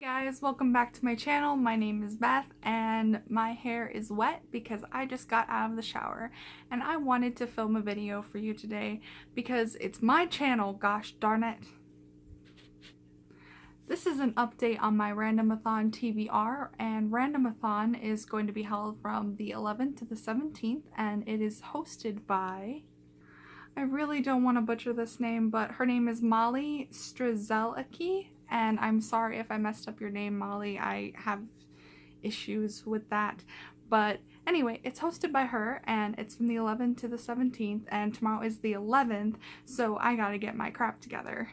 Guys, welcome back to my channel. My name is Beth and my hair is wet because I just got out of the shower and I wanted to film a video for you today because it's my channel, gosh darn it. This is an update on my Randomathon TBR, and Randomathon is going to be held from the 11th to the 17th and it is hosted by, I really don't want to butcher this name, but her name is Molly Strzelacki. And I'm sorry if I messed up your name, Molly. I have issues with that. But anyway, it's hosted by her, and it's from the 11th to the 17th, and tomorrow is the 11th, so I gotta get my crap together.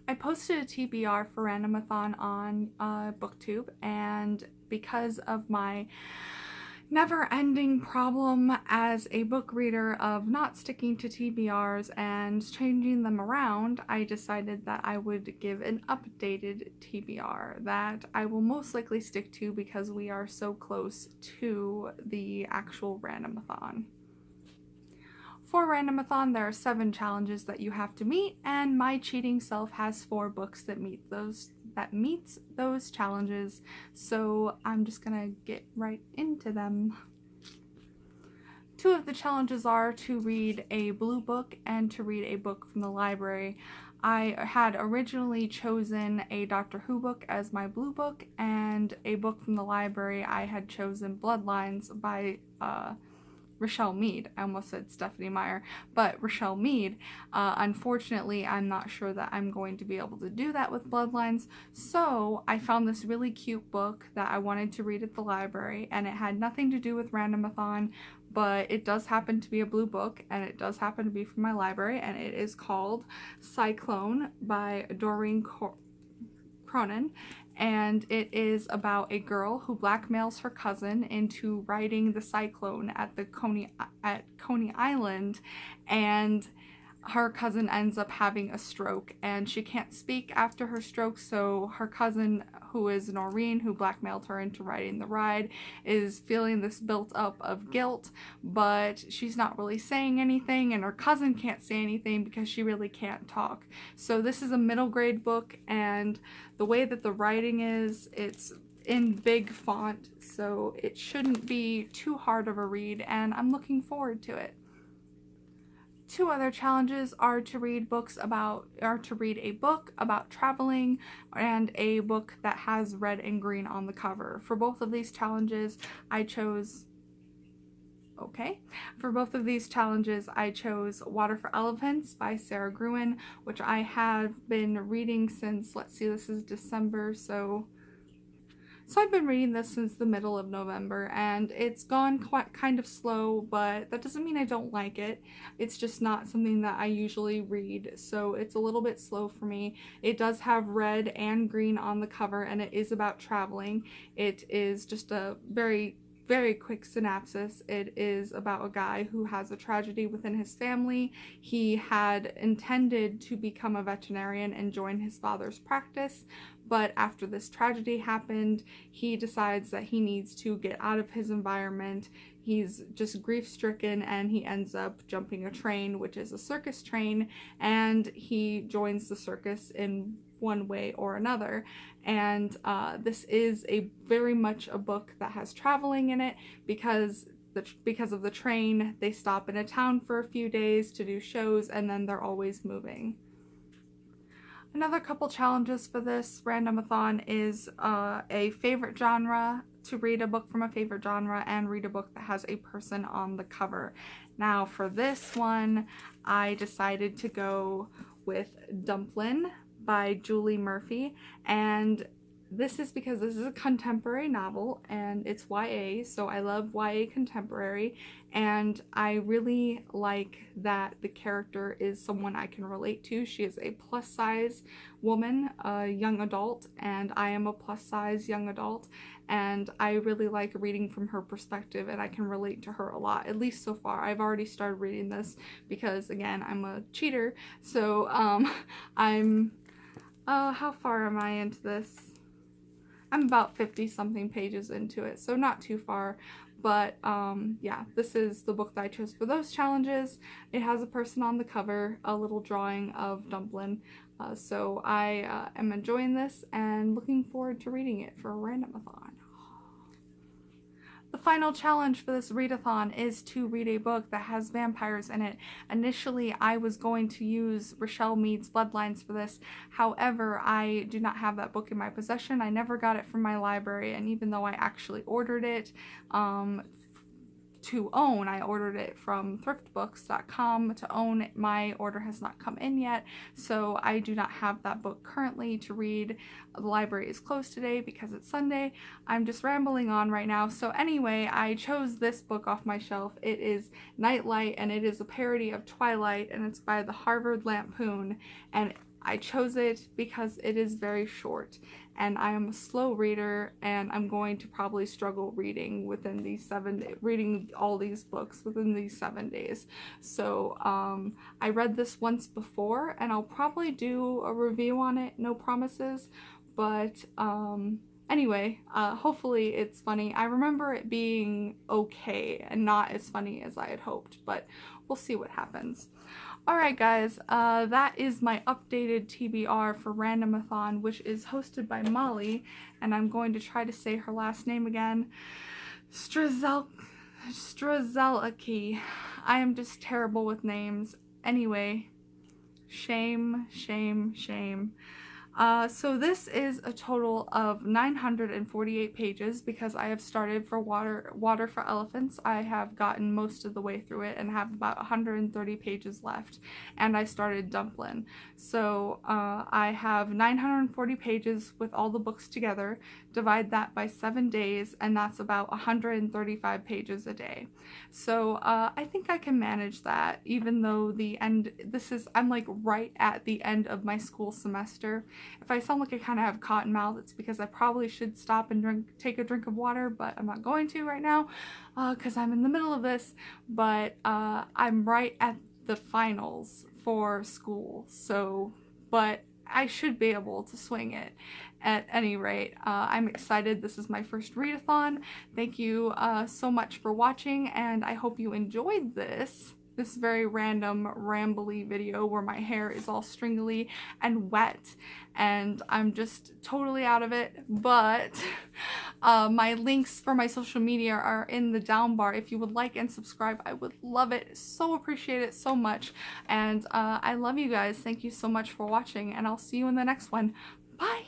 I posted a TBR for Randomathon on BookTube, and because of my never-ending problem as a book reader of not sticking to TBRs and changing them around, I decided that I would give an updated TBR that I will most likely stick to because we are so close to the actual Randomathon. For Randomathon, there are 7 challenges that you have to meet, and my cheating self has 4 books that meets those challenges, so I'm just gonna get right into them. 2 of the challenges are to read a blue book and to read a book from the library. I had originally chosen a Doctor Who book as my blue book, and a book from the library I had chosen Bloodlines by Rochelle Mead. I almost said Stephanie Meyer, but Rochelle Mead. Unfortunately, I'm not sure that I'm going to be able to do that with Bloodlines, so I found this really cute book that I wanted to read at the library, and it had nothing to do with Randomathon, but it does happen to be a blue book, and it does happen to be from my library, and it is called Cyclone by Doreen Cronin. And it is about a girl who blackmails her cousin into riding the cyclone at Coney Island, and her cousin ends up having a stroke and she can't speak after her stroke, so her cousin, who is Noreen, who blackmailed her into riding the ride, is feeling this built up of guilt, but she's not really saying anything, and her cousin can't say anything because she really can't talk. So this is a middle grade book, and the way that the writing is, it's in big font, so it shouldn't be too hard of a read, and I'm looking forward to it. 2 other challenges are to read a book about traveling and a book that has red and green on the cover. For both of these challenges, I chose Water for Elephants by Sarah Gruen, which I have been reading since, let's see, this is December, so I've been reading this since the middle of November, and it's gone kind of slow, but that doesn't mean I don't like it. It's just not something that I usually read, so it's a little bit slow for me. It does have red and green on the cover, and it is about traveling. It is just a very quick synopsis. It is about a guy who has a tragedy within his family. He had intended to become a veterinarian and join his father's practice, but after this tragedy happened, he decides that he needs to get out of his environment. He's just grief-stricken, and he ends up jumping a train, which is a circus train, and he joins the circus in one way or another. And this is very much a book that has traveling in it because of the train. They stop in a town for a few days to do shows, and then they're always moving. Another couple challenges for this Randomathon is a favorite genre, to read a book from a favorite genre and read a book that has a person on the cover. Now for this one, I decided to go with Dumplin by Julie Murphy, and this is because this is a contemporary novel and it's YA, so I love YA contemporary, and I really like that the character is someone I can relate to. She is a plus size woman, a young adult, and I am a plus size young adult, and I really like reading from her perspective, and I can relate to her a lot, at least so far. I've already started reading this because, again, I'm a cheater, so how far am I into this? I'm about 50 something pages into it, so not too far, but yeah, this is the book that I chose for those challenges. It has a person on the cover, a little drawing of Dumplin. So I am enjoying this and looking forward to reading it for a Randomathon. The final challenge for this readathon is to read a book that has vampires in it. Initially, I was going to use Rochelle Mead's Bloodlines for this. However, I do not have that book in my possession. I never got it from my library, and even though I actually ordered it to own, I ordered it from thriftbooks.com to own. My order has not come in yet, so I do not have that book currently to read. The library is closed today because it's Sunday. I'm just rambling on right now. So anyway, I chose this book off my shelf. It is Nightlight, and it is a parody of Twilight, and it's by the Harvard Lampoon, and I chose it because it is very short, and I am a slow reader, and I'm going to probably struggle reading within these 7 days, reading all these books within these 7 days. So I read this once before, and I'll probably do a review on it, no promises, but anyway, hopefully it's funny. I remember it being okay and not as funny as I had hoped, but we'll see what happens. Alright guys, that is my updated TBR for Randomathon, which is hosted by Molly, and I'm going to try to say her last name again. Strzelacki. I am just terrible with names. Anyway, shame, shame, shame. So this is a total of 948 pages because I have started for Water for Elephants. I have gotten most of the way through it and have about 130 pages left, and I started Dumplin. So I have 940 pages with all the books together. Divide that by 7 days, and that's about 135 pages a day. So I think I can manage that, even though I'm like right at the end of my school semester. If I sound like I kind of have cotton mouth, it's because I probably should stop and take a drink of water, but I'm not going to right now because I'm in the middle of this. But I'm right at the finals for school, so, but I should be able to swing it at any rate. I'm excited. This is my first readathon. Thank you so much for watching, and I hope you enjoyed this very random, rambly video where my hair is all stringly and wet and I'm just totally out of it, but my links for my social media are in the down bar. If you would like and subscribe, I would love it. So appreciate it so much, and I love you guys. Thank you so much for watching, and I'll see you in the next one. Bye!